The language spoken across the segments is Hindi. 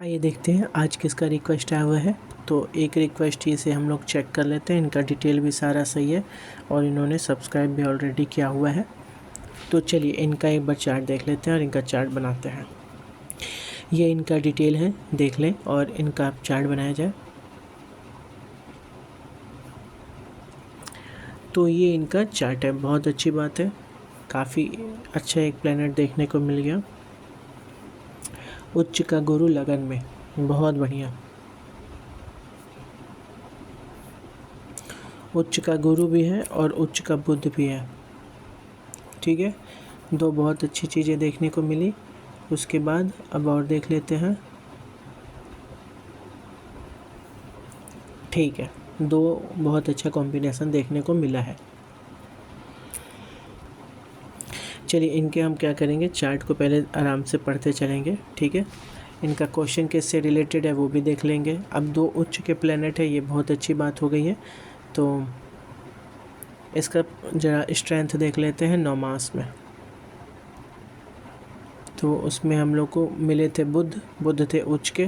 आइए देखते हैं आज किसका रिक्वेस्ट आया हुआ है। तो एक रिक्वेस्ट ही से हम लोग चेक कर लेते हैं। इनका डिटेल भी सारा सही है और इन्होंने सब्सक्राइब भी ऑलरेडी किया हुआ है। तो चलिए इनका एक बार चार्ट देख लेते हैं और इनका चार्ट बनाते हैं। ये इनका डिटेल है, देख लें और इनका चार्ट बनाया जाए। तो ये इनका चार्ट है, बहुत अच्छी बात है। काफ़ी अच्छा एक प्लैनेट देखने को मिल गया। उच्च का गुरु लगन में, बहुत बढ़िया। उच्च का गुरु भी है और उच्च का बुध भी है। ठीक है, दो बहुत अच्छी चीज़ें देखने को मिली। उसके बाद अब और देख लेते हैं। ठीक है, दो बहुत अच्छा कॉम्बिनेशन देखने को मिला है। चलिए इनके हम क्या करेंगे, चार्ट को पहले आराम से पढ़ते चलेंगे। ठीक है, इनका क्वेश्चन किससे रिलेटेड है वो भी देख लेंगे। अब दो उच्च के प्लैनेट है, ये बहुत अच्छी बात हो गई है। तो इसका जरा स्ट्रेंथ देख लेते हैं 9 मास में। तो उसमें हम लोग को मिले थे बुध थे उच्च के।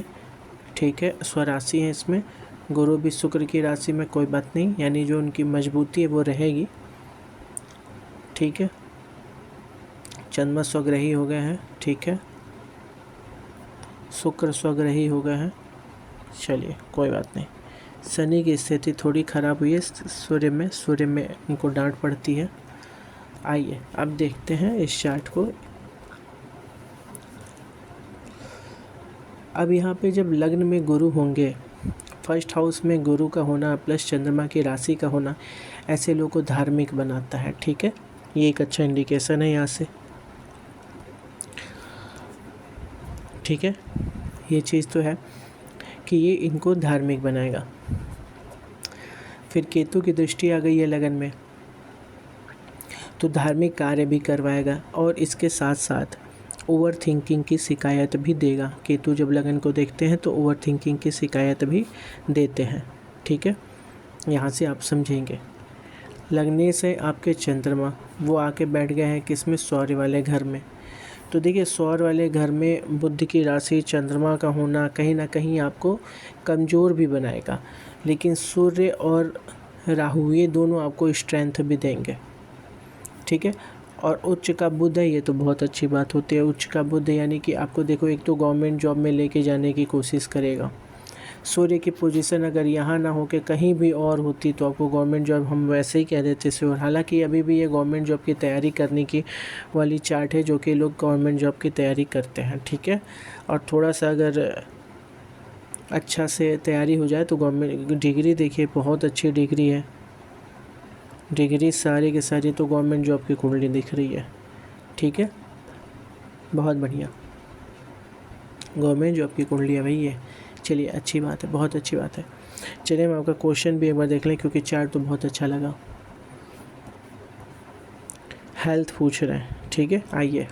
ठीक है, स्वराशि है इसमें, गुरु भी शुक्र की राशि में, कोई बात नहीं, यानी जो उनकी मजबूती है वो रहेगी। ठीक है, चंद्रमा स्वग्रही हो गए हैं। ठीक है, शुक्र स्वग्रही हो गए हैं। चलिए कोई बात नहीं। शनि की स्थिति थोड़ी ख़राब हुई है सूर्य में इनको डांट पड़ती है। आइए अब देखते हैं इस चार्ट को। अब यहाँ पे जब लग्न में गुरु होंगे, फर्स्ट हाउस में गुरु का होना प्लस चंद्रमा की राशि का होना ऐसे लोगों को धार्मिक बनाता है। ठीक है, ये एक अच्छा इंडिकेशन है यहाँ से। ठीक है, ये चीज़ तो है कि ये इनको धार्मिक बनाएगा। फिर केतु की दृष्टि आ गई है लगन में, तो धार्मिक कार्य भी करवाएगा और इसके साथ साथ ओवर थिंकिंग की शिकायत भी देगा। केतु जब लगन को देखते हैं तो ओवर थिंकिंग की शिकायत भी देते हैं। ठीक है, यहाँ से आप समझेंगे। लगने से आपके चंद्रमा वो आके बैठ गए हैं किसमें, सौर्य वाले घर में। तो देखिए सौर वाले घर में बुध की राशि चंद्रमा का होना कहीं ना कहीं आपको कमज़ोर भी बनाएगा, लेकिन सूर्य और राहु ये दोनों आपको स्ट्रेंथ भी देंगे। ठीक है, और उच्च का बुध है, ये तो बहुत अच्छी बात होती है। उच्च का बुध यानी कि आपको देखो एक तो गवर्नमेंट जॉब में लेके जाने की कोशिश करेगा। सूर्य की पोजीशन अगर यहाँ ना हो के कहीं भी और होती तो आपको गवर्नमेंट जॉब हम वैसे ही कह देते श्योर। हालांकि अभी भी ये गवर्नमेंट जॉब की तैयारी करने की वाली चार्ट है, जो कि लोग गवर्नमेंट जॉब की तैयारी करते हैं। ठीक है, और थोड़ा सा अगर अच्छा से तैयारी हो जाए तो गवर्नमेंट डिग्री देखिए बहुत अच्छी डिग्री है। डिग्री सारी की सारी तो गवर्नमेंट जॉब की कुंडली दिख रही है। ठीक है, बहुत बढ़िया, गवर्नमेंट जॉब की कुंडली है भाई ये। चलिए अच्छी बात है, बहुत अच्छी बात है। चलिए हम आपका क्वेश्चन भी एक बार देख लें क्योंकि चार्ट तो बहुत अच्छा लगा। हेल्थ पूछ रहे हैं। ठीक है, आइए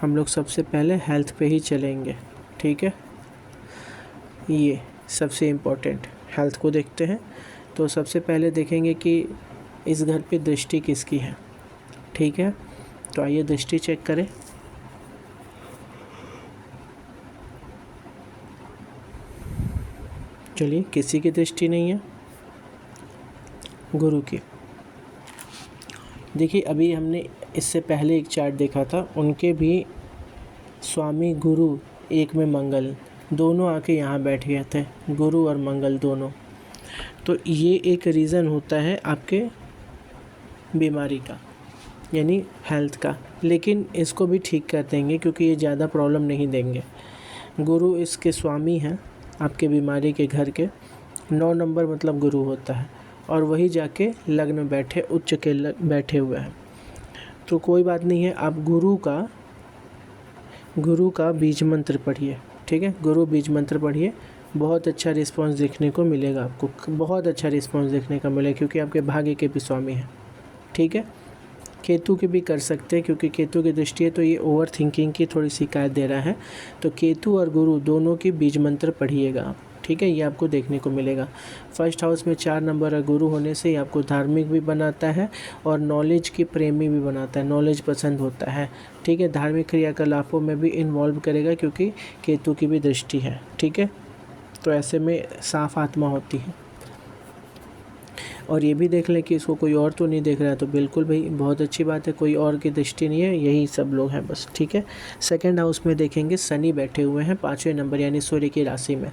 हम लोग सबसे पहले हेल्थ पे ही चलेंगे। ठीक है, ये सबसे इम्पोर्टेंट हेल्थ को देखते हैं। तो सबसे पहले देखेंगे कि इस घर पे दृष्टि किसकी है। ठीक है, तो आइए दृष्टि चेक करें। चलिए किसी की दृष्टि नहीं है, गुरु की। देखिए अभी हमने इससे पहले एक चार्ट देखा था, उनके भी स्वामी गुरु एक में मंगल, दोनों आके यहाँ बैठ गए थे, गुरु और मंगल दोनों। तो ये एक रीज़न होता है आपके बीमारी का, यानी हेल्थ का, लेकिन इसको भी ठीक कर देंगे क्योंकि ये ज़्यादा प्रॉब्लम नहीं देंगे। गुरु इसके स्वामी हैं आपके बीमारी के घर के, 9 नंबर मतलब गुरु होता है, और वही जाके लग्न में बैठे उच्च के बैठे हुए हैं। तो कोई बात नहीं है, आप गुरु का बीज मंत्र पढ़िए। ठीक है, गुरु बीज मंत्र पढ़िए, बहुत अच्छा रिस्पांस देखने को मिलेगा आपको, बहुत अच्छा रिस्पांस देखने का मिलेगा क्योंकि आपके भाग्य के भी स्वामी हैं। ठीक है, केतु की भी कर सकते हैं क्योंकि केतु की दृष्टि है, तो ये ओवर थिंकिंग की थोड़ी शिकायत दे रहा है। तो केतु और गुरु दोनों की बीज मंत्र पढ़िएगा आप। ठीक है, ये आपको देखने को मिलेगा। फर्स्ट हाउस में 4 नंबर और गुरु होने से ये आपको धार्मिक भी बनाता है और नॉलेज की प्रेमी भी बनाता है, नॉलेज पसंद होता है, ठीक है। धार्मिक क्रियाकलापों में भी इन्वॉल्व करेगा क्योंकि केतु की भी दृष्टि है, ठीक है। तो ऐसे में साफ आत्मा होती है। और ये भी देख लें कि इसको कोई और तो नहीं देख रहा है, तो बिल्कुल भाई बहुत अच्छी बात है, कोई और की दृष्टि नहीं है, यही सब लोग हैं बस, ठीक है। सेकंड हाउस में देखेंगे शनि बैठे हुए हैं 5वें नंबर यानी सूर्य की राशि में।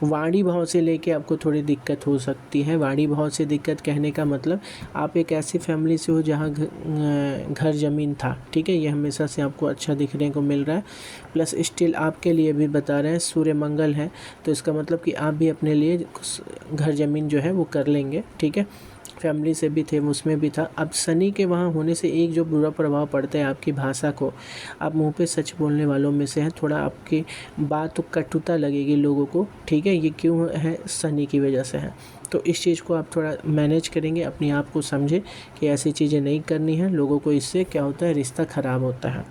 वाणी भाव से लेके आपको थोड़ी दिक्कत हो सकती है। वाणी भाव से दिक्कत कहने का मतलब आप एक ऐसी फैमिली से हो जहाँ घर ज़मीन था, ठीक है, ये हमेशा से आपको अच्छा दिखने को मिल रहा है। प्लस स्टिल आपके लिए भी बता रहे हैं सूर्य मंगल है, तो इसका मतलब कि आप भी अपने लिए घर ज़मीन जो है वो कर लेंगे, ठीक है। फैमिली से भी थे, उसमें भी था। अब शनि के वहाँ होने से एक जो बुरा प्रभाव पड़ता है आपकी भाषा को, आप मुंह पे सच बोलने वालों में से हैं, थोड़ा आपकी बात तो कटुता लगेगी लोगों को, ठीक है। ये क्यों है? शनि की वजह से है। तो इस चीज़ को आप थोड़ा मैनेज करेंगे, अपने आप को समझे कि ऐसी चीज़ें नहीं करनी है। लोगों को इससे क्या होता है, रिश्ता ख़राब होता है।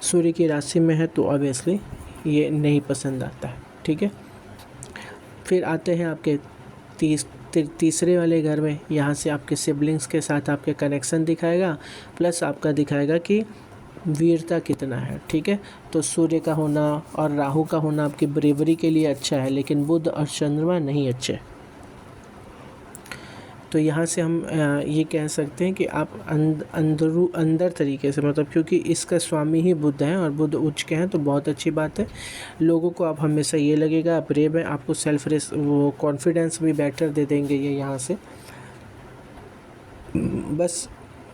सूर्य की राशि में है तो ऑब्वियसली ये नहीं पसंद आता है, ठीक है। फिर आते हैं आपके तीसरे वाले घर में। यहाँ से आपके सिबलिंग्स के साथ आपके कनेक्शन दिखाएगा, प्लस आपका दिखाएगा कि वीरता कितना है, ठीक है। तो सूर्य का होना और राहु का होना आपकी ब्रेवरी के लिए अच्छा है, लेकिन बुध और चंद्रमा नहीं अच्छे। तो यहाँ से हम ये कह सकते हैं कि आप अंदर तरीके से, मतलब क्योंकि इसका स्वामी ही बुध है और बुध उच्च के हैं, तो बहुत अच्छी बात है। लोगों को आप हमेशा ये लगेगा आप ब्रेव हैं, आपको वो कॉन्फिडेंस भी बेटर दे देंगे ये यहाँ से। बस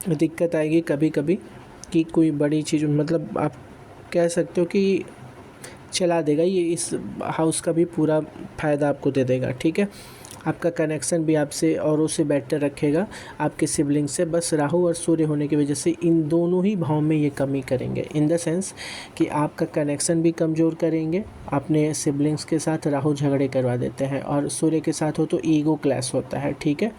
दिक्कत आएगी कभी कभी कि कोई बड़ी चीज़, मतलब आप कह सकते हो कि चला देगा ये, इस हाउस का भी पूरा फ़ायदा आपको दे देगा, ठीक है। आपका कनेक्शन भी आपसे औरों से बेटर रखेगा, आपके सिबलिंग से। बस राहु और सूर्य होने की वजह से इन दोनों ही भाव में ये कमी करेंगे, इन द सेंस कि आपका कनेक्शन भी कमज़ोर करेंगे। अपने सिबलिंग्स के साथ राहु झगड़े करवा देते हैं, और सूर्य के साथ हो तो ईगो क्लैश होता है, ठीक है।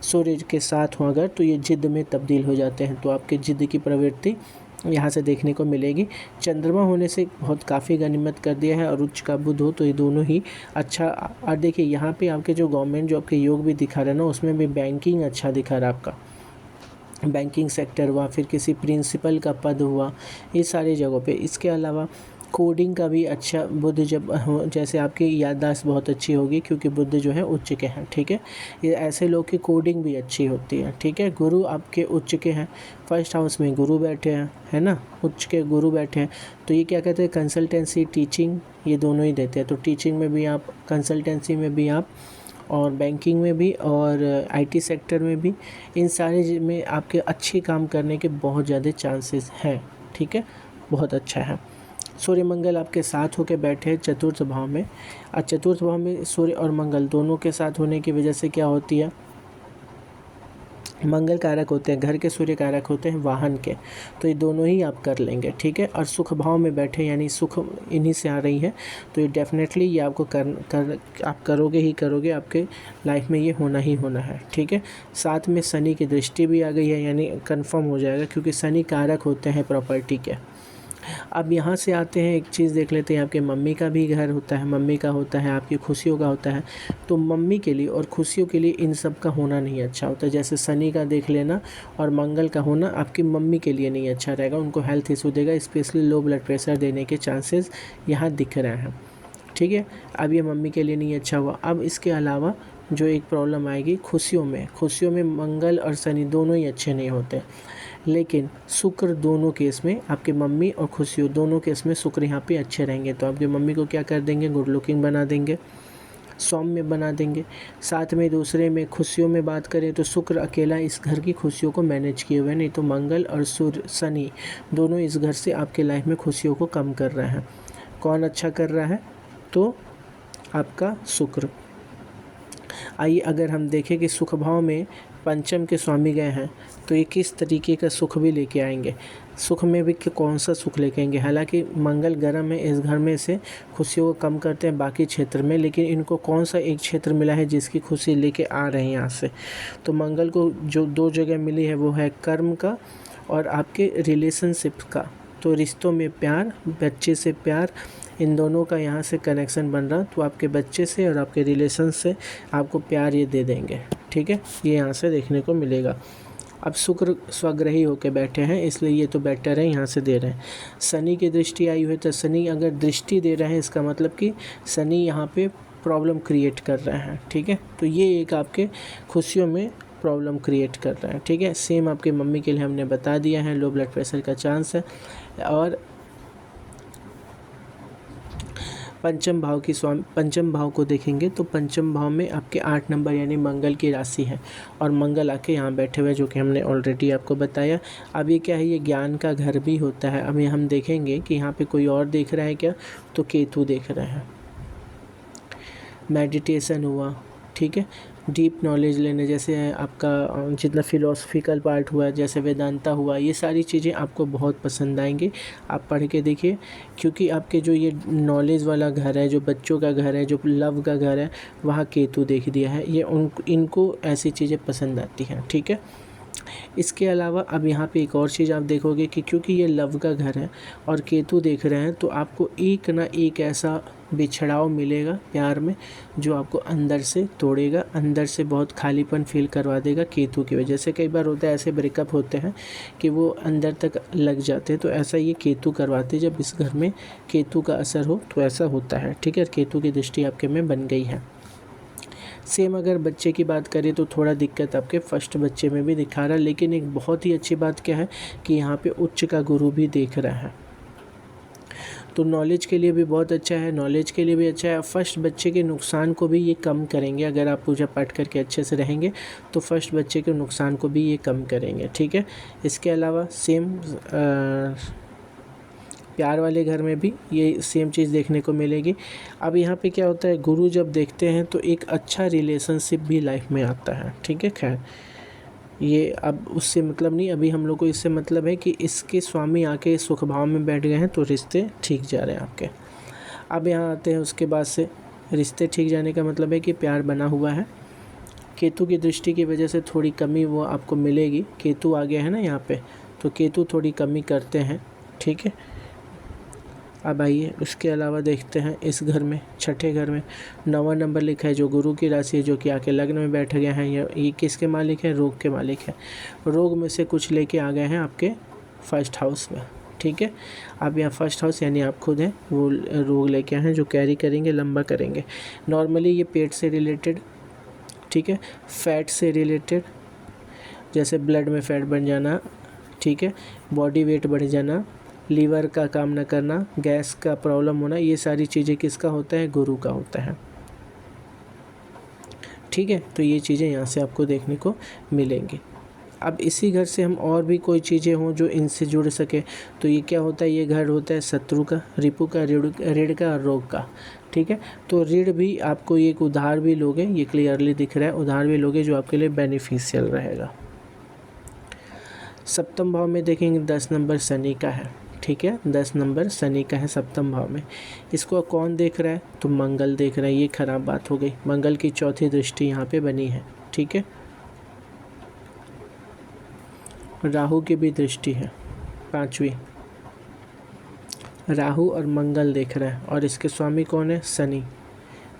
सूर्य के साथ हो अगर तो ये जिद में तब्दील हो जाते हैं, तो आपके जिद की प्रवृत्ति यहाँ से देखने को मिलेगी। चंद्रमा होने से बहुत काफ़ी गनीमत कर दिया है, और उच्च का बुध हो तो ये दोनों ही अच्छा। और देखिए यहाँ पे आपके जो गवर्नमेंट जॉब के योग भी दिखा रहा है ना, उसमें भी बैंकिंग अच्छा दिखा रहा है आपका। बैंकिंग सेक्टर हुआ, फिर किसी प्रिंसिपल का पद हुआ, ये सारी जगहों पे। इसके अलावा कोडिंग का भी अच्छा बुध जब जैसे आपकी याददाश्त बहुत अच्छी होगी क्योंकि बुध जो है उच्च के हैं, ठीक है। ये ऐसे लोग की कोडिंग भी अच्छी होती है, ठीक है। गुरु आपके उच्च के हैं, फर्स्ट हाउस में गुरु बैठे हैं, है ना, उच्च के गुरु बैठे हैं। तो ये क्या कहते हैं, कंसल्टेंसी, टीचिंग, ये दोनों ही देते हैं। तो टीचिंग में भी आप, कंसल्टेंसी में भी आप, और बैंकिंग में भी, और आईटी सेक्टर में भी, इन सारे में आपके अच्छे काम करने के बहुत ज़्यादा चांसेस हैं, ठीक है, बहुत अच्छा है। सूर्य मंगल आपके साथ होकर बैठे हैं चतुर्थ भाव में। और चतुर्थ भाव में सूर्य और मंगल दोनों के साथ होने की वजह से क्या होती है, मंगल कारक होते हैं घर के, सूर्य कारक होते हैं वाहन के, तो ये दोनों ही आप कर लेंगे, ठीक है। और सुख भाव में बैठे यानी सुख इन्हीं से आ रही है, तो ये डेफिनेटली ये आपको आप करोगे ही करोगे, आपके लाइफ में ये होना ही होना है, ठीक है। साथ में शनि की दृष्टि भी आ गई है, यानी कंफर्म हो जाएगा, क्योंकि शनि कारक होते हैं प्रॉपर्टी के। अब यहाँ से आते हैं, एक चीज़ देख लेते हैं, आपके मम्मी का भी घर होता है, मम्मी का होता है, आपकी खुशियों का होता है। तो मम्मी के लिए और खुशियों के लिए इन सब का होना नहीं अच्छा होता। जैसे शनि का देख लेना और मंगल का होना आपकी मम्मी के लिए नहीं अच्छा रहेगा, उनको हेल्थ इशू देगा, स्पेशली लो ब्लड प्रेशर देने के चांसेस यहाँ दिख रहे हैं, ठीक है। अब ये मम्मी के लिए नहीं अच्छा हुआ। अब इसके अलावा जो एक प्रॉब्लम आएगी खुशियों में मंगल और शनि दोनों ही अच्छे नहीं होते, लेकिन शुक्र दोनों केस में, आपके मम्मी और खुशियों दोनों केस में शुक्र यहाँ पे अच्छे रहेंगे। तो आपकी मम्मी को क्या कर देंगे, गुड लुकिंग बना देंगे, सौम्य बना देंगे। साथ में दूसरे में खुशियों में बात करें तो शुक्र अकेला इस घर की खुशियों को मैनेज किए हुए, नहीं तो मंगल और सूर्य शनि दोनों इस घर से आपके लाइफ में खुशियों को कम कर रहे हैं। कौन अच्छा कर रहा है, तो आपका शुक्र। आइए अगर हम देखें कि सुख भाव में पंचम के स्वामी गए हैं, तो ये किस तरीके का सुख भी लेके आएंगे। सुख में भी कौन सा सुख लेके आएंगे, हालांकि मंगल ग्रह है, इस घर में से खुशियों को कम करते हैं बाकी क्षेत्र में, लेकिन इनको कौन सा एक क्षेत्र मिला है जिसकी खुशी लेके आ रहे हैं यहाँ से। तो मंगल को जो 2 जगह मिली है वो है कर्म का और आपके रिलेशनशिप का। तो रिश्तों में प्यार, बच्चे से प्यार, इन दोनों का यहाँ से कनेक्शन बन रहा, तो आपके बच्चे से और आपके रिलेशन से आपको प्यार ये दे देंगे, ठीक है, ये यहाँ से देखने को मिलेगा। अब शुक्र स्वग्रही होकर बैठे हैं, इसलिए ये तो बेटर है, यहाँ से दे रहे हैं। शनि की दृष्टि आई हुई, तो शनि अगर दृष्टि दे रहे हैं इसका मतलब कि शनि यहाँ पे प्रॉब्लम क्रिएट कर रहे हैं, ठीक है। तो ये एक आपके खुशियों में प्रॉब्लम क्रिएट कर रहे हैं, ठीक है। सेम आपकी मम्मी के लिए हमने बता दिया है, लो ब्लड प्रेशर का चांस है। और पंचम भाव को देखेंगे तो पंचम भाव में आपके 8 नंबर यानी मंगल की राशि है, और मंगल आके यहाँ बैठे हुए, जो कि हमने ऑलरेडी आपको बताया। अब ये क्या है, ये ज्ञान का घर भी होता है। अब ये हम देखेंगे कि यहाँ पे कोई और देख रहा है क्या, तो केतु देख रहे हैं। मेडिटेशन हुआ, ठीक है, डीप नॉलेज लेने, जैसे आपका जितना फिलोसफिकल पार्ट हुआ, जैसे वेदांता हुआ, ये सारी चीज़ें आपको बहुत पसंद आएंगी। आप पढ़ के देखिए, क्योंकि आपके जो ये नॉलेज वाला घर है, जो बच्चों का घर है, जो लव का घर है, वहाँ केतु देख दिया है, ये इनको ऐसी चीज़ें पसंद आती हैं, ठीक है। इसके अलावा अब यहाँ पे एक और चीज़ आप देखोगे कि क्योंकि ये लव का घर है और केतु देख रहे हैं, तो आपको एक ना एक ऐसा बिछड़ाव मिलेगा प्यार में जो आपको अंदर से तोड़ेगा, अंदर से बहुत खालीपन फील करवा देगा केतु की वजह से। कई बार होता है ऐसे ब्रेकअप होते हैं कि वो अंदर तक लग जाते हैं, तो ऐसा ये केतु करवाते हैं। जब इस घर में केतु का असर हो तो ऐसा होता है, ठीक है। केतु की दृष्टि आपके में बन गई है। सेम अगर बच्चे की बात करें तो थोड़ा दिक्कत आपके फर्स्ट बच्चे में भी दिखा रहा है, लेकिन एक बहुत ही अच्छी बात क्या है कि यहाँ पे उच्च का गुरु भी देख रहा है, तो नॉलेज के लिए भी बहुत अच्छा है, नॉलेज के लिए भी अच्छा है। फर्स्ट बच्चे के नुकसान को भी ये कम करेंगे, अगर आप पूजा पाठ करके अच्छे से रहेंगे तो फर्स्ट बच्चे के नुकसान को भी ये कम करेंगे, ठीक है। इसके अलावा सेम प्यार वाले घर में भी ये सेम चीज़ देखने को मिलेगी। अब यहाँ पे क्या होता है, गुरु जब देखते हैं तो एक अच्छा रिलेशनशिप भी लाइफ में आता है, ठीक है। खैर ये अब उससे मतलब नहीं, अभी हम लोग को इससे मतलब है कि इसके स्वामी आके सुख भाव में बैठ गए हैं, तो रिश्ते ठीक जा रहे हैं आपके। अब यहाँ आते हैं उसके बाद से, रिश्ते ठीक जाने का मतलब है कि प्यार बना हुआ है। केतु की दृष्टि की वजह से थोड़ी कमी वो आपको मिलेगी, केतु आ गया है ना यहाँ पे, तो केतु थोड़ी कमी करते हैं, ठीक है। अब आइए उसके अलावा देखते हैं इस घर में, छठे घर में 9वां नंबर लिखा है, जो गुरु की राशि है, जो कि आके लग्न में बैठ गए हैं। ये किसके मालिक है, रोग के मालिक है। रोग में से कुछ लेके आ गए हैं आपके फर्स्ट हाउस में, ठीक है। अब यहाँ फर्स्ट हाउस यानी आप खुद हैं, वो रोग लेके आए हैं जो कैरी करेंगे, लंबा करेंगे। नॉर्मली ये पेट से रिलेटेड, ठीक है, फैट से रिलेटेड, जैसे ब्लड में फैट बन जाना, ठीक है, बॉडी वेट बढ़ जाना, लीवर का काम न करना, गैस का प्रॉब्लम होना, ये सारी चीज़ें किसका होता है, गुरु का होता है, ठीक है। तो ये चीज़ें यहाँ से आपको देखने को मिलेंगी। अब इसी घर से हम और भी कोई चीज़ें हों जो इनसे जुड़ सके, तो ये क्या होता है, ये घर होता है शत्रु का, रिपु का, ऋण का और रोग का, ठीक है। तो ऋण भी आपको ये एक उधार भी लोगे, ये क्लियरली दिख रहा है, उधार भी लोगे जो आपके लिए बेनिफिशियल रहेगा। सप्तम भाव में देखेंगे 10 नंबर शनि का है, ठीक है, 10 नंबर शनि का है सप्तम भाव में। इसको कौन देख रहा है, तो मंगल देख रहा है। ये खराब बात हो गई, मंगल की चौथी दृष्टि यहाँ पे बनी है, ठीक है। राहु की भी दृष्टि है, 5वीं, राहु और मंगल देख रहा है, और इसके स्वामी कौन है, शनि।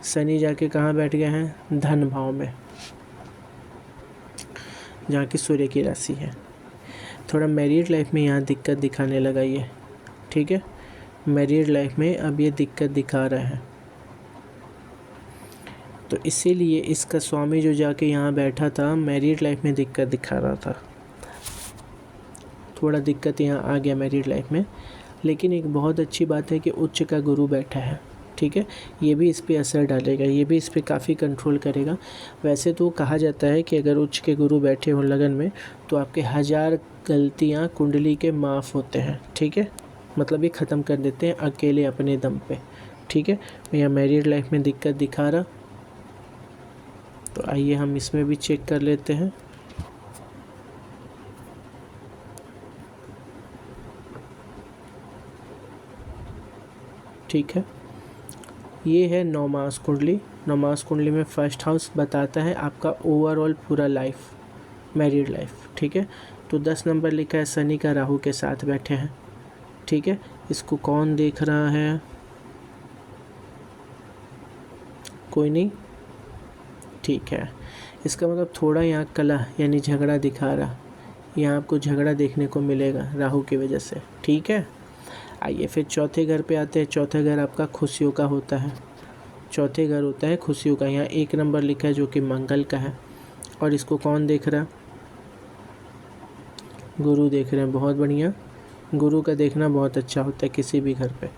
शनि जाके कहाँ बैठ गए हैं, धन भाव में, जहाँ की सूर्य की राशि है। थोड़ा मैरिड लाइफ में यहाँ दिक्कत दिखाने लगा ये, ठीक है, मैरिड लाइफ में अब ये दिक्कत दिखा रहा है, तो इसीलिए इसका स्वामी जो जाके यहाँ बैठा था मैरिड लाइफ में दिक्कत दिखा रहा था, थोड़ा दिक्कत यहाँ आ गया मैरिड लाइफ में। लेकिन एक बहुत अच्छी बात है कि उच्च का गुरु बैठा है, ठीक है, ये भी इस पे असर डालेगा, ये भी इस पे काफ़ी कंट्रोल करेगा। वैसे तो कहा जाता है कि अगर उच्च के गुरु बैठे हों लगन में तो आपके 1000 गलतियाँ कुंडली के माफ़ होते हैं, ठीक है, मतलब ये ख़त्म कर देते हैं अकेले अपने दम पे, ठीक है। यहाँ मैरिड लाइफ में दिक्कत दिखा रहा, तो आइए हम इसमें भी चेक कर लेते हैं। ठीक है, ये है 9 मास कुंडली। 9 मास कुंडली में फर्स्ट हाउस बताता है आपका ओवरऑल पूरा लाइफ, मैरिड लाइफ, ठीक है। तो 10 नंबर लिखा है, शनि का राहु के साथ बैठे हैं, ठीक है। इसको कौन देख रहा है, कोई नहीं, ठीक है। इसका मतलब थोड़ा यहाँ कलह यानी झगड़ा दिखा रहा, यहाँ आपको झगड़ा देखने को मिलेगा राहु की वजह से, ठीक है। आइए फिर चौथे घर पे आते हैं। चौथा घर आपका खुशियों का होता है, चौथे घर होता है खुशियों का। यहाँ 1 नंबर लिखा है जो कि मंगल का है, और इसको कौन देख रहा? गुरु देख रहे हैं, बहुत बढ़िया। गुरु का देखना बहुत अच्छा होता है किसी भी घर पे,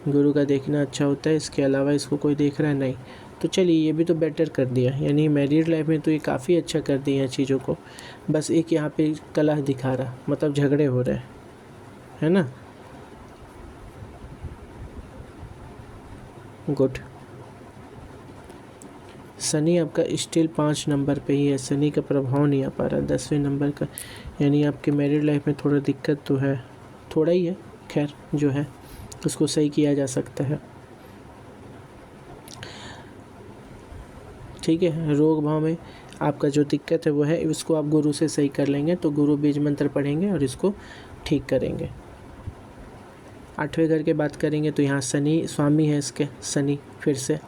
गुरु का देखना अच्छा होता है। इसके अलावा इसको कोई देख रहा है नहीं, तो चलिए ये भी तो बेटर कर दिया, यानी मैरिड लाइफ में तो ये काफ़ी अच्छा कर दिया है चीज़ों को। बस एक यहाँ पे कलह दिखा रहा, मतलब झगड़े हो रहे हैं, है ना। गुड। शनि आपका स्टिल 5 नंबर पे ही है, शनि का प्रभाव नहीं आ पा रहा 10वें नंबर का, यानी आपके मैरिड लाइफ में थोड़ा दिक्कत तो है, थोड़ा ही है, खैर जो है उसको सही किया जा सकता है, ठीक है। रोग भाव में आपका जो दिक्कत है वो है, इसको आप गुरु से सही कर लेंगे, तो गुरु बीज मंत्र पढ़ेंगे और इसको ठीक करेंगे। 8वें घर की बात करेंगे तो यहाँ शनि स्वामी है इसके, शनि फिर से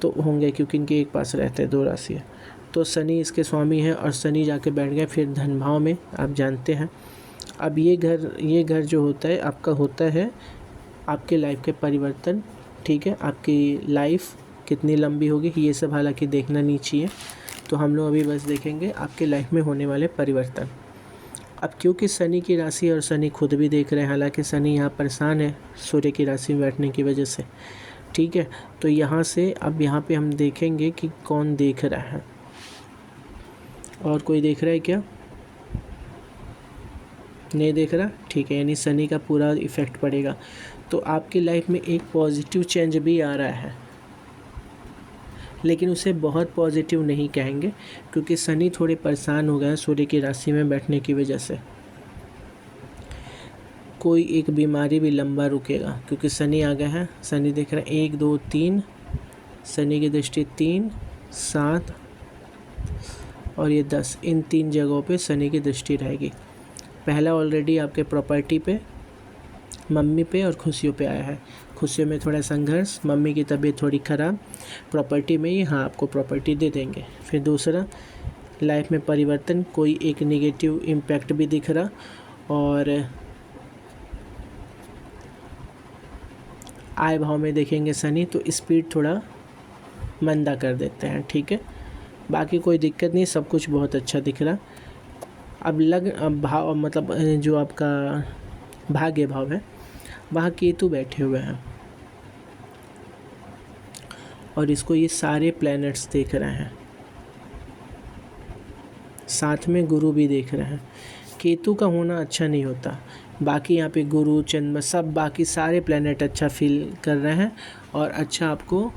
तो होंगे क्योंकि इनके एक पास रहते हैं, 2 राशि है, तो शनि इसके स्वामी है और शनि जाके बैठ गए फिर धन भाव में, आप जानते हैं। अब ये घर जो होता है आपका होता है आपके लाइफ के परिवर्तन, ठीक है। आपकी लाइफ कितनी लंबी होगी ये सब हालांकि देखना नहीं चाहिए, तो हम लोग अभी बस देखेंगे आपके लाइफ में होने वाले परिवर्तन। अब क्योंकि शनि की राशि और शनि खुद भी देख रहे हैं, हालांकि शनि यहाँ परेशान है सूर्य की राशि में बैठने की वजह से, ठीक है। तो यहाँ से अब यहाँ पे हम देखेंगे कि कौन देख रहा है, और कोई देख रहा है क्या? नहीं देख रहा, ठीक है, यानी शनि का पूरा इफेक्ट पड़ेगा। तो आपकी लाइफ में एक पॉजिटिव चेंज भी आ रहा है, लेकिन उसे बहुत पॉजिटिव नहीं कहेंगे क्योंकि शनि थोड़े परेशान हो गए हैं सूर्य की राशि में बैठने की वजह से। कोई एक बीमारी भी लंबा रुकेगा क्योंकि शनि आ गया है, शनि देख रहे हैं 1 2 3, शनि की दृष्टि 3 7 और ये 10, इन 3 जगहों पे शनि की दृष्टि रहेगी। पहला ऑलरेडी आपके प्रॉपर्टी पे, मम्मी पे और खुशियों पे आया है। खुशियों में थोड़ा संघर्ष, मम्मी की तबीयत थोड़ी ख़राब, प्रॉपर्टी में ही हाँ आपको प्रॉपर्टी दे देंगे। फिर दूसरा लाइफ में परिवर्तन, कोई एक नेगेटिव इम्पैक्ट भी दिख रहा, और आय भाव में देखेंगे शनि तो स्पीड थोड़ा मंदा कर देते हैं, ठीक है। बाकी कोई दिक्कत नहीं, सब कुछ बहुत अच्छा दिख रहा। अब भाव मतलब जो आपका भाग्य भाव है वहाँ केतु बैठे हुए हैं और इसको ये सारे प्लैनेट्स देख रहे हैं, साथ में गुरु भी देख रहे हैं। केतु का होना अच्छा नहीं होता, बाकी यहाँ पे गुरु चंद्रमा सब बाकी सारे प्लैनेट अच्छा फील कर रहे हैं और अच्छा आपको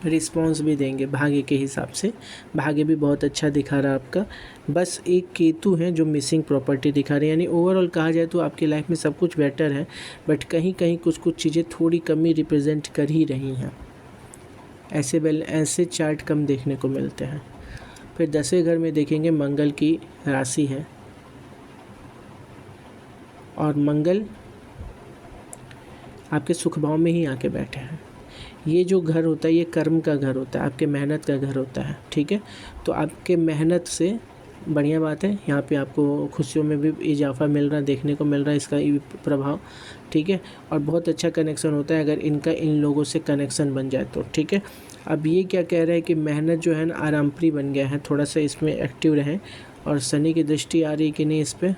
रिस्पॉन्स भी देंगे भाग्य के हिसाब से। भाग्य भी बहुत अच्छा दिखा रहा है आपका, बस एक केतु है जो मिसिंग प्रॉपर्टी दिखा रही है। यानी ओवरऑल कहा जाए तो आपकी लाइफ में सब कुछ बेटर है, बट कहीं कहीं कुछ चीज़ें थोड़ी कमी रिप्रेजेंट कर ही रही हैं। ऐसे चार्ट कम देखने को मिलते हैं। फिर 10वें घर में देखेंगे मंगल की राशि है और मंगल आपके सुख भाव में ही आके बैठे हैं। ये जो घर होता है ये कर्म का घर होता है, आपके मेहनत का घर होता है, ठीक है। तो आपके मेहनत से बढ़िया बात है, यहाँ पे आपको खुशियों में भी इजाफा मिल रहा है, देखने को मिल रहा है इसका प्रभाव, ठीक है। और बहुत अच्छा कनेक्शन होता है अगर इनका इन लोगों से कनेक्शन बन जाए तो, ठीक है। अब ये क्या कह रहा है कि मेहनत जो है ना आरामप्रिय बन गया है, थोड़ा सा इसमें एक्टिव रहें। और शनि की दृष्टि आ रही कि नहीं, इस पर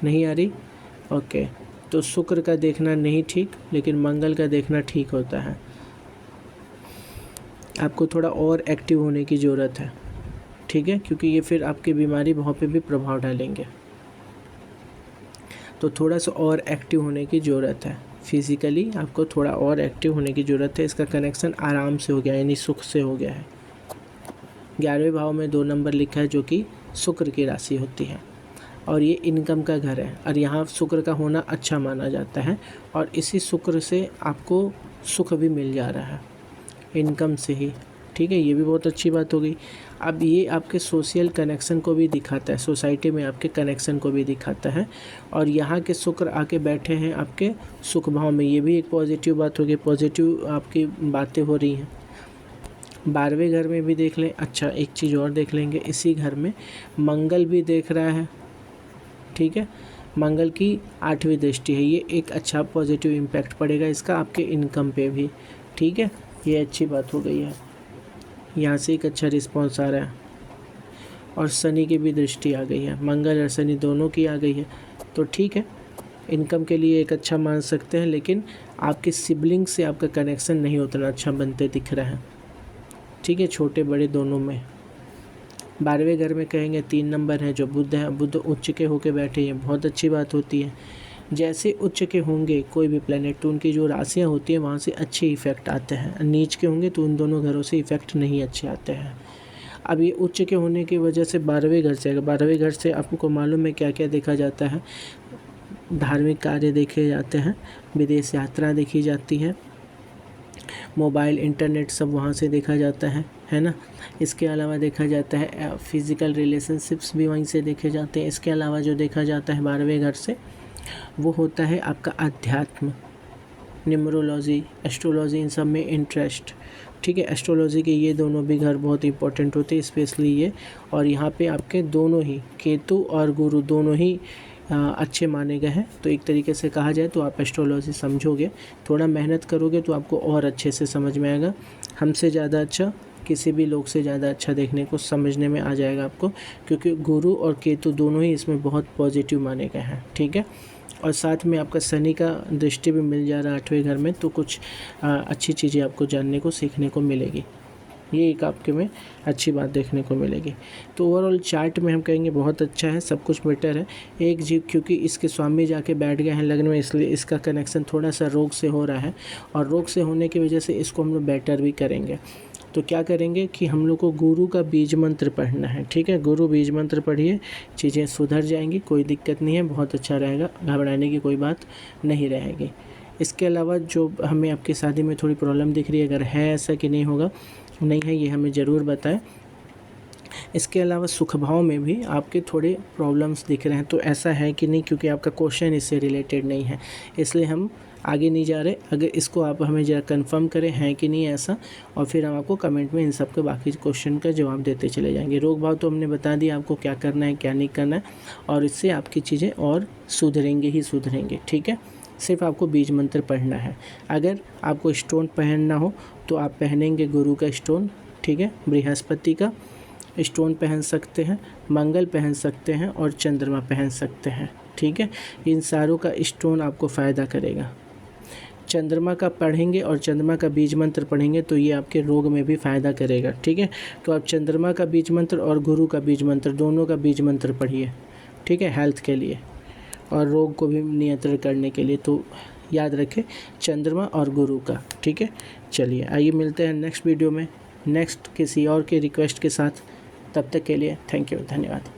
नहीं आ रही, ओके। तो शुक्र का देखना नहीं ठीक, लेकिन मंगल का देखना ठीक होता है। आपको थोड़ा और एक्टिव होने की ज़रूरत है, ठीक है, क्योंकि ये फिर आपकी बीमारी भाव पे भी प्रभाव डालेंगे। तो थोड़ा सा और एक्टिव होने की ज़रूरत है, फिज़िकली आपको थोड़ा और एक्टिव होने की ज़रूरत है। इसका कनेक्शन आराम से हो गया, यानी सुख से हो गया है। 11वें भाव में 2 नंबर लिखा है जो कि शुक्र की राशि होती है और ये इनकम का घर है और यहाँ शुक्र का होना अच्छा माना जाता है और इसी शुक्र से आपको सुख भी मिल जा रहा है, इनकम से ही, ठीक है, ये भी बहुत अच्छी बात हो गई। अब ये आपके सोशल कनेक्शन को भी दिखाता है, सोसाइटी में आपके कनेक्शन को भी दिखाता है। और यहाँ के शुक्र आके बैठे हैं आपके सुख भाव में, ये भी एक पॉजिटिव बात हो गई, पॉजिटिव आपकी बातें हो रही हैं। 12वें घर में भी देख लें। अच्छा, एक चीज़ और देख लेंगे, इसी घर में मंगल भी देख रहा है, ठीक है, मंगल की 8वीं दृष्टि है, ये एक अच्छा पॉजिटिव इम्पैक्ट पड़ेगा इसका आपके इनकम पे भी, ठीक है, ये अच्छी बात हो गई है, यहाँ से एक अच्छा रिस्पॉन्स आ रहा है। और शनि की भी दृष्टि आ गई है, मंगल और शनि दोनों की आ गई है, तो ठीक है, इनकम के लिए एक अच्छा मान सकते हैं। लेकिन आपके सिबलिंग से आपका कनेक्शन नहीं उतना अच्छा बनते दिख रहा है, ठीक है, छोटे बड़े दोनों में। 12वें घर में कहेंगे 3 नंबर है जो बुध है, बुध उच्च के होके बैठे हैं, बहुत अच्छी बात होती है। जैसे उच्च के होंगे कोई भी प्लैनेट तो उनकी जो राशियाँ होती हैं वहाँ से अच्छे इफ़ेक्ट आते हैं, नीच के होंगे तो उन दोनों घरों से इफ़ेक्ट नहीं अच्छे आते हैं। अब ये उच्च के होने की वजह से 12वें घर से, अगर 12वें घर से आपको मालूम है क्या क्या देखा जाता है, धार्मिक कार्य देखे जाते हैं, विदेश यात्रा देखी जाती है, मोबाइल इंटरनेट सब वहाँ से देखा जाता है ना। इसके अलावा देखा जाता है फिज़िकल रिलेशनशिप्स भी वहीं से देखे जाते हैं। इसके अलावा जो देखा जाता है 12वें घर से वो होता है आपका अध्यात्म, न्यूमरोलॉजी, एस्ट्रोलॉजी, इन सब में इंटरेस्ट, ठीक है। एस्ट्रोलॉजी के ये दोनों भी घर बहुत इंपॉर्टेंट होते हैं, स्पेशली ये। और यहाँ पे आपके दोनों ही केतु और गुरु दोनों ही अच्छे माने गए हैं। तो एक तरीके से कहा जाए तो आप एस्ट्रोलॉजी समझोगे, थोड़ा मेहनत करोगे तो आपको और अच्छे से समझ में आएगा। हमसे ज़्यादा अच्छा, किसी भी लोग से ज़्यादा अच्छा देखने को समझने में आ जाएगा आपको, क्योंकि गुरु और केतु दोनों ही इसमें बहुत पॉजिटिव माने गए हैं, ठीक है। और साथ में आपका शनि का दृष्टि भी मिल जा रहा है 8वें घर में, तो कुछ अच्छी चीज़ें आपको जानने को सीखने को मिलेगी, ये एक आपके में अच्छी बात देखने को मिलेगी। तो ओवरऑल चार्ट में हम कहेंगे बहुत अच्छा है, सब कुछ बेटर है। एक जीव क्योंकि इसके स्वामी जाके बैठ गए हैं लग्न में, इसलिए इसका कनेक्शन थोड़ा सा रोग से हो रहा है, और रोग से होने की वजह से इसको हम लोग बेटर भी करेंगे। तो क्या करेंगे कि हम लोग को गुरु का बीज मंत्र पढ़ना है, ठीक है, गुरु बीज मंत्र पढ़िए, चीज़ें सुधर जाएंगी, कोई दिक्कत नहीं है, बहुत अच्छा रहेगा, घबराने की कोई बात नहीं रहेगी। इसके अलावा जो हमें आपकी शादी में थोड़ी प्रॉब्लम दिख रही है, अगर है ऐसा कि नहीं होगा, नहीं है, ये हमें ज़रूर बताएं। इसके अलावा सुख भाव में भी आपके थोड़े प्रॉब्लम्स दिख रहे हैं, तो ऐसा है कि नहीं, क्योंकि आपका क्वेश्चन इससे रिलेटेड नहीं है, इसलिए हम आगे नहीं जा रहे। अगर इसको आप हमें ज़रा कंफर्म करें हैं कि नहीं ऐसा, और फिर हम आपको कमेंट में इन सब के बाकी क्वेश्चन का जवाब देते चले जाएंगे। रोग भाव तो हमने बता दिया आपको क्या करना है क्या नहीं करना है, और इससे आपकी चीज़ें और सुधरेंगे ही सुधरेंगे, ठीक है। सिर्फ आपको बीज मंत्र पढ़ना है। अगर आपको स्टोन पहनना हो तो आप पहनेंगे गुरु का स्टोन, ठीक है, बृहस्पति का स्टोन पहन सकते हैं, मंगल पहन सकते हैं, और चंद्रमा पहन सकते हैं, ठीक है। इन सारों का स्टोन आपको फ़ायदा करेगा। चंद्रमा का पढ़ेंगे और चंद्रमा का बीज मंत्र पढ़ेंगे तो ये आपके रोग में भी फ़ायदा करेगा, ठीक है। तो आप चंद्रमा का बीज मंत्र और गुरु का बीज मंत्र दोनों का बीज मंत्र पढ़िए, ठीक है, हेल्थ के लिए और रोग को भी नियंत्रण करने के लिए। तो याद रखें चंद्रमा और गुरु का, ठीक है। चलिए आइए मिलते हैं नेक्स्ट वीडियो में, नेक्स्ट किसी और के रिक्वेस्ट के साथ। तब तक के लिए थैंक यू, धन्यवाद।